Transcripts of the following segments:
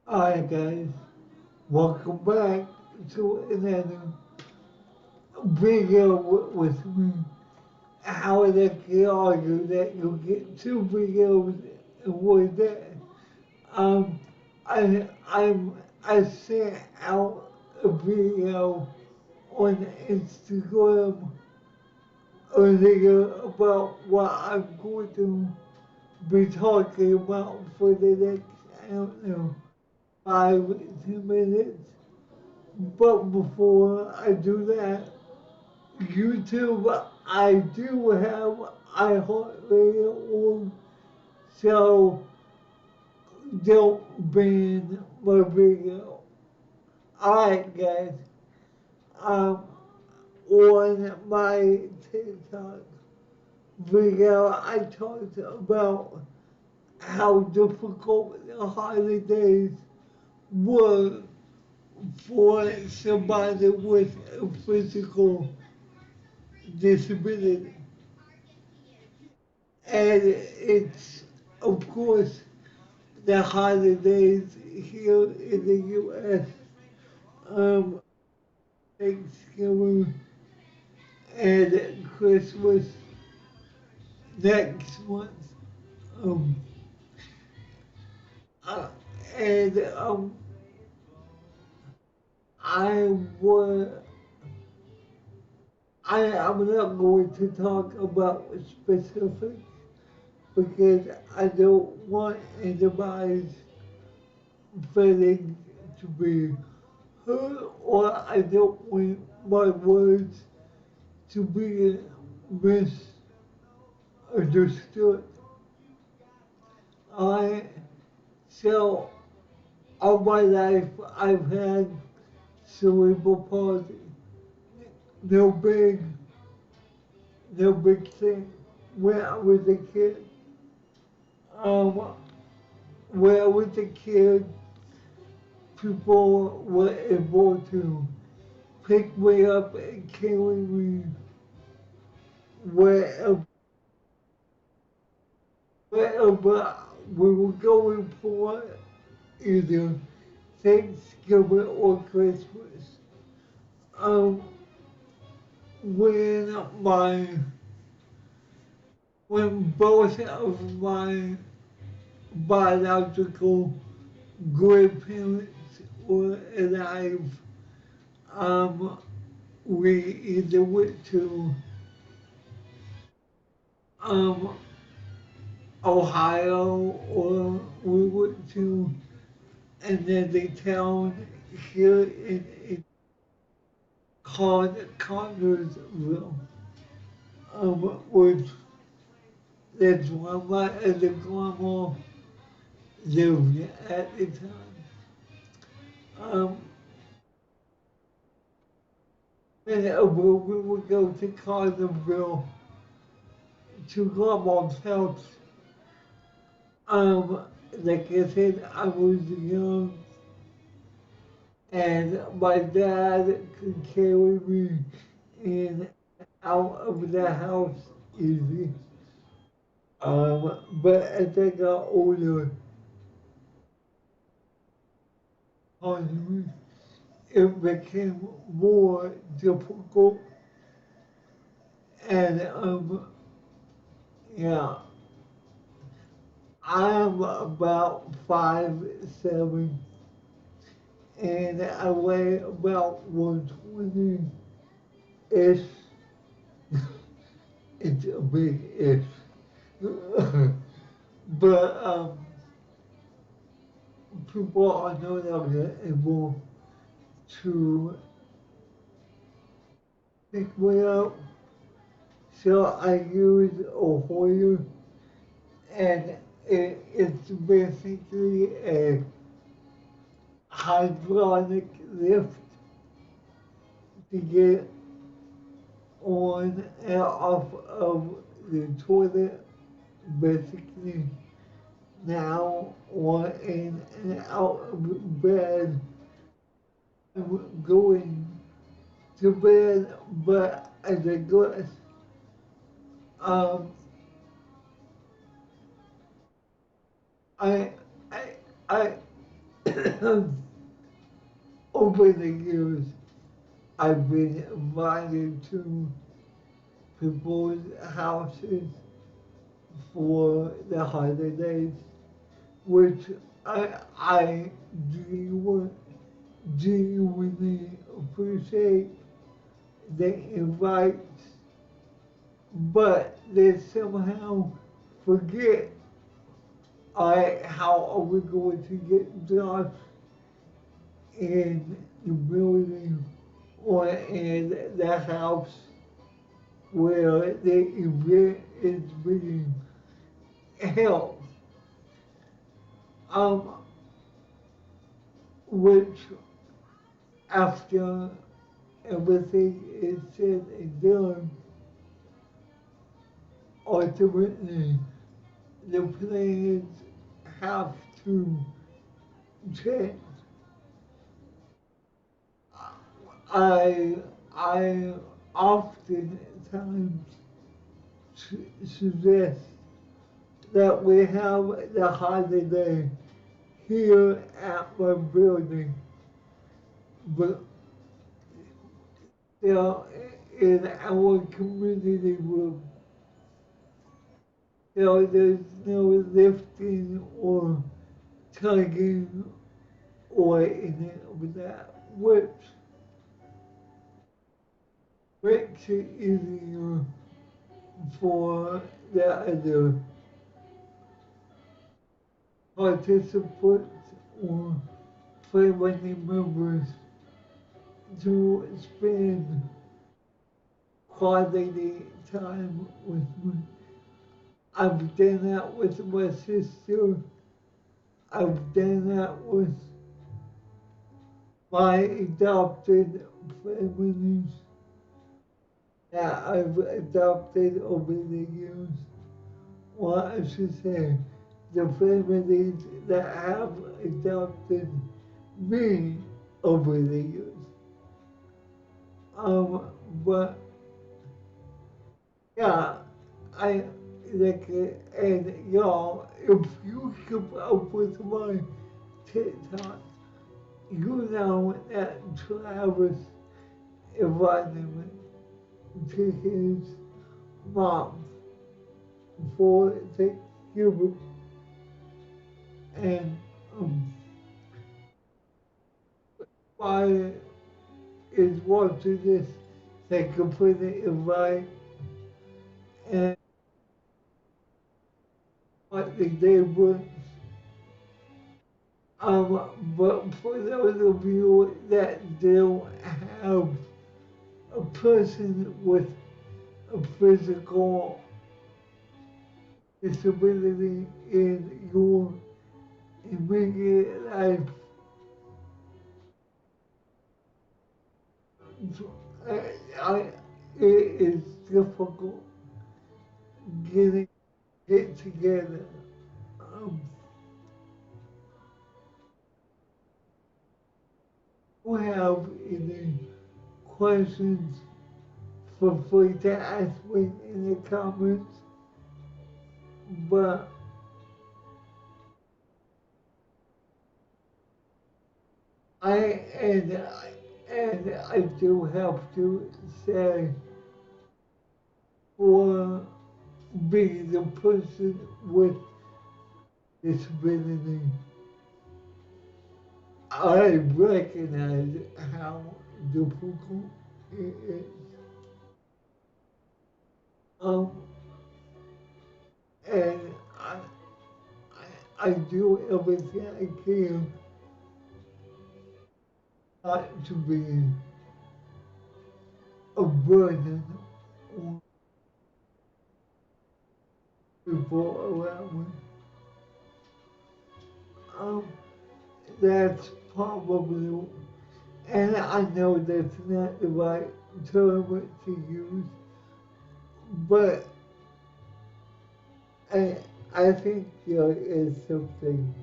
Hi guys, welcome back to another video with me. How is it can argue that you get two videos in one day? Um, I sent out a video on Instagram earlier about what I'm going to be talking about for the next, I don't know, 5 to 10 minutes. But before I do that, YouTube, I do have iHeartRadio on, so don't ban my video. Alright, guys, um, on my TikTok video, I talked about how difficult the holidays were for somebody with a physical disability. And it's, of course, the holidays here in the U.S. Um, Thanksgiving and Christmas next month. Um, uh, and I was, I am not going to talk about specifics because I don't want anybody's feelings to be hurt, or I don't want my words to be misunderstood. I so all my life I've had cerebral palsy. No big, no big thing. When I was a kid, um, when I was a kid, people were able to pick me up and carry me wherever, wherever we were going for, either Thanksgiving or Christmas. Um, when my when both of my biological grandparents were alive, um, we either went to um, Ohio or we went to another town here in called Connersville, which that's where my other grandma lived at the time. Um, whenever we would go to Connersville to grandma's house, um, like I said, I was young and my dad could carry me in and out of the house easy. But as I got older, it became more difficult. And yeah, I'm about 5'7", and I weigh about 120-ish. It's a big ish. But people are no longer able to pick me up. So I use a Hoyer, and it's basically a hydraulic lift to get on and off of the toilet, basically now on in and out of bed. I'm going to bed, but as I go, um, I, I, I, Over the years, I've been invited to people's houses for the holidays, which I genuinely appreciate the invites, but they somehow forget how are we going to get Josh in the building or in the house where the event is being held. Um, which after everything is said and done, ultimately the plans have to change. I I oftentimes suggest that we have the holiday here at my building, but you know, in our community room, there's no lifting or tugging or any of that, which makes it easier for the other participants or family members to spend quality time with me. I've done that with my sister. I've done that with my adopted families that I've adopted over the years. Well, I should say, the families that have adopted me over the years. But yeah, I like, and y'all, if you keep up with my TikTok, you know that Travis invited me to his mom for Thanksgiving, and why is watching this they completely invite and what the neighbors. But for those of you that don't have a person with a physical disability in your immediate life, I, I, it is difficult getting it together. Um, who have any questions, feel free to ask me in the comments. But I and I and I do have to say, for being the person with disability, I recognize how difficult it is. Um, and I, I do everything I can not to be a burden on people around me. Um, that's probably, and I know that's not the right term to use, but I, I think there is something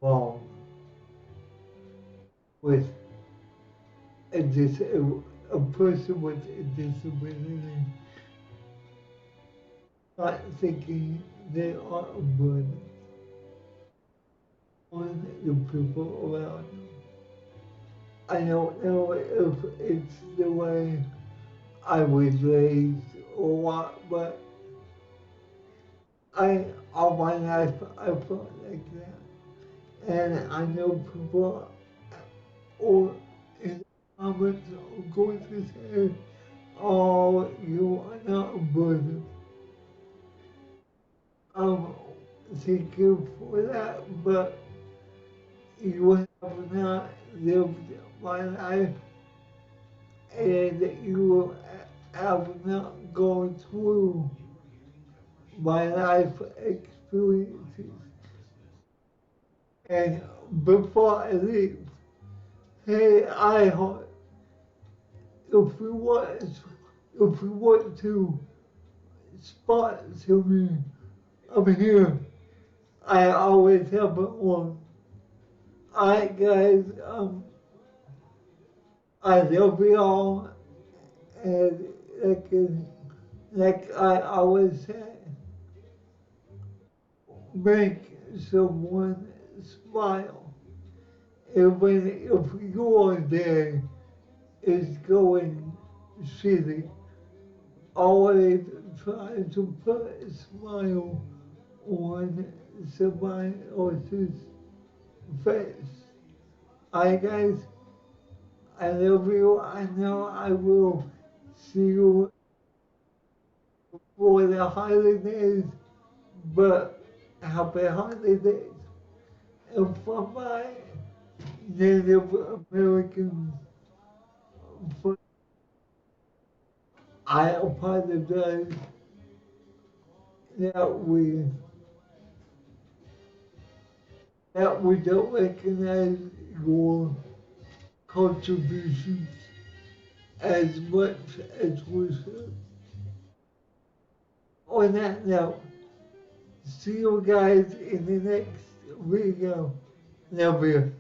wrong with a person with a disability not thinking they are a burden. on the people around them. I don't know if it's the way I was raised or what, but all my life, I felt like that. And I know people or in the comments are going to say, oh, you are not a burden. Um, thank you for that, but you have not lived my life and you have not gone through my life experiences. And before I leave, hey, I hope if we want, if we want to sponsor me, I'm here. I always have it on. Alright, guys, I love y'all, and like, like I always say, make someone smile. Even if your day is going shitty, always try to put a smile on somebody else's face. Alright guys, I love you. I know I will see you for the holidays, but happy holidays. And for my Native American, I apologize that we don't recognize your contributions as much as we should. On that note, see you guys in the next video. Love you.